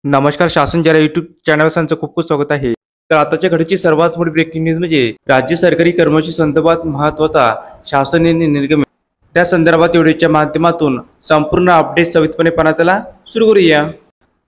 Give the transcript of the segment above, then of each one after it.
नमस्कार. शासन जरा यूट्यूब चॅनल खूप खूप स्वागत आहे. तर आताच्या घडीची सर्वात मोठी ब्रेकिंग न्यूज म्हणजे राज्य सरकारी कर्मचारी संदर्भात महत्त्वाचा शासनाने निर्गमित. त्या संदर्भात व्हिडिओच्या माध्यमातून संपूर्ण अपडेट सविस्तरपणे पाहण्याला सुरू करूया.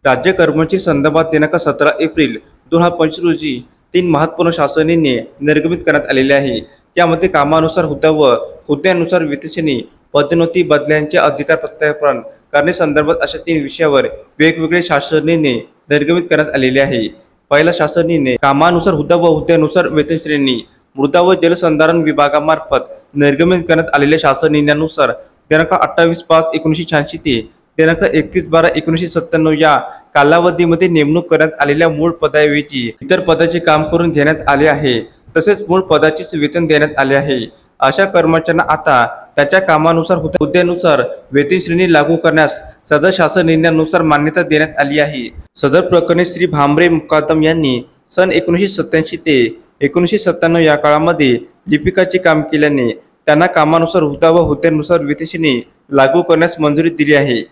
राज्य कर्मचारी संदर्भात दिनांक 17 एप्रिल 2025 रोजी 3 महत्त्वपूर्ण शासनाने निर्गमित करण्यात आलेले आहे. त्यामध्ये कामानुसार हुद्दा व हुद्द्यानुसार वेतनश्रेणी, पदोन्नती, बदल्यांचे अधिकार प्रत्यार्पण करणे संदर्भात अशा 3 विषयावर वेगवेगळे शासनाने निर्गमित करण्यात आलेले आहे. पहिला शासनाने कामानुसार हुद्दा व हुद्द्यानुसार वेतनश्रेणी, मृदा व जलसंधारण विभागामार्फत निर्गमित करण्यात आलेल्या शासन निर्णयानुसार दिनांक 28/5/1986 ते दिनांक 31/12/1997 या कालावधीमध्ये नेमणूक करण्यात आलेल्या मूळ पदाऐवजी इतर पदाचे काम करून घेण्यात आले आहे. तसेच मूळ पदाचेच वेतन देण्यात आले आहे. अशा कर्मचाऱ्यांना आता त्याच्या कामानुसार हुद्द्यानुसार वेतनश्रेणी लागू करण्यास सदर शासन निर्णयानुसार मान्यता देण्यात आली आहे. सदर प्रकरणी श्री भामरे मुकादम यांनी सन 1987 ते 1997 या काळामध्ये लिपिकाचे काम केल्याने त्यांना कामानुसार हुद्दा व हुद्द्यानुसार वेतनश्रेणी लागू करण्यास मंजुरी दिली आहे.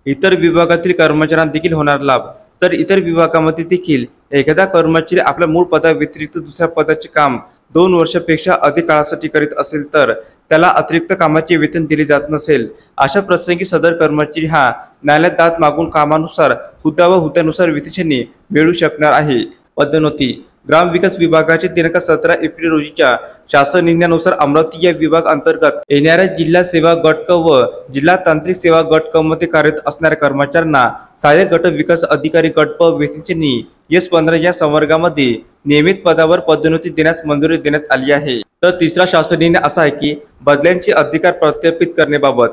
इतर विभागातील कर्मचाऱ्यांना देखील होणार लाभ. तर इतर विभागामध्ये देखील एखादा कर्मचारी आपल्या मूळ पदाव्यतिरिक्त दुसऱ्या पदाचे काम 2 वर्षापेक्षा अधिक काळासाठी करीत असेल तर त्याला अतिरिक्त कामाचे वेतन दिले जात नसेल. अशा प्रसंगी सदर कर्मचारी हा न्यायालयात दाद मागून कामानुसार हुद्दा व हुद्द्यानुसार वेतनश्रेणी मिळू शकणार आहे. पदोन्नती. ग्रामविकास विभागाचे दिनांक 17 एप्रिल रोजीच्या शासन निर्णयानुसार अमरावती या विभाग अंतर्गत येणाऱ्या जिल्हा सेवा गट क व जिल्हा तांत्रिक सेवा गट क मध्ये कार्यरत असणाऱ्या कर्मचाऱ्यांना सहाय्यक गट विकास अधिकारी गट प वेतनश्रेणी S15 या संवर्गामध्ये नियमित पदावर पदोन्नती देण्यास मंजुरी देण्यात आली आहे. तर तिसरा शासन निर्णय असा आहे की बदल्यांचे अधिकार प्रस्थापित करण्याबाबत.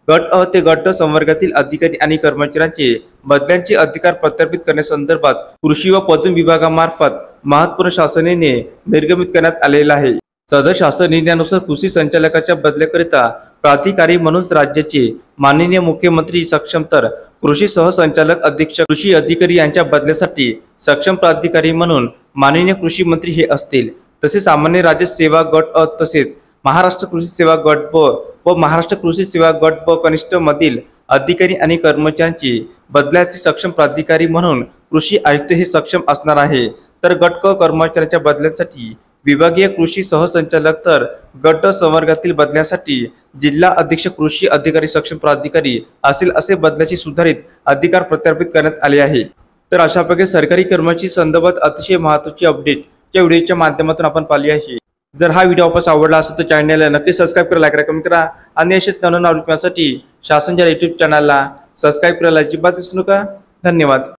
गट अ ते गट संवर्गातील अधिकारी आणि कर्मचाऱ्यांचे बदल्यांचे अधिकार प्रस्थापित करण्यासंदर्भात कृषी व पदून विभागामार्फत महत्त्वपूर्ण शासनाने निर्गमित करण्यात आलेला आहे. सदर शासन निर्णयानुसार कृषी संचालकाच्या बदल्याकरिता प्राधिकारी म्हणून राज्याचे माननीय मुख्यमंत्री सक्षम, तर कृषी सहसंचालक, अधीक्षक, कृषी अधिकारी यांच्या बदल्यासाठी सक्षम प्राधिकारी म्हणून माननीय कृषी मंत्री हे असतील. तसेच सामान्य राज्य सेवा गट अ तसेच महाराष्ट्र कृषी सेवा गट ब व महाराष्ट्र कृषी सेवा गट ब कनिष्ठ मधील अधिकारी आणि कर्मचाऱ्यांची बदल्याचे सक्षम प्राधिकारी म्हणून कृषी आयुक्त हे सक्षम असणार आहे. तर गट क कर्मचाऱ्यांच्या बदल्यासाठी विभागीय कृषी सहसंचालक, तर गट ड संवर्गातील बदल्यासाठी जिल्हा अधीक्षक कृषी अधिकारी सक्षम प्राधिकारी असेल. असे बदल्याचे सुधारित अधिकार प्रस्थापित करण्यात आले आहे. तर अशा प्रकारे सरकारी कर्मचारी संदर्भात अतिशय महत्त्वाची अपडेट या व्हिडिओच्या माध्यमातून आपण पाहिली आहे. जर हा व्हिडिओ आपल्याला आवडला असेल तर चॅनलला नक्की सबस्क्राईब करा, लाईक करा, कमेंट करा आणि असेच नवनवीन अपडेट्ससाठी शासन जरा यूट्यूब चॅनलला सबस्क्राईब करायला अजिबात विसरू नका. धन्यवाद.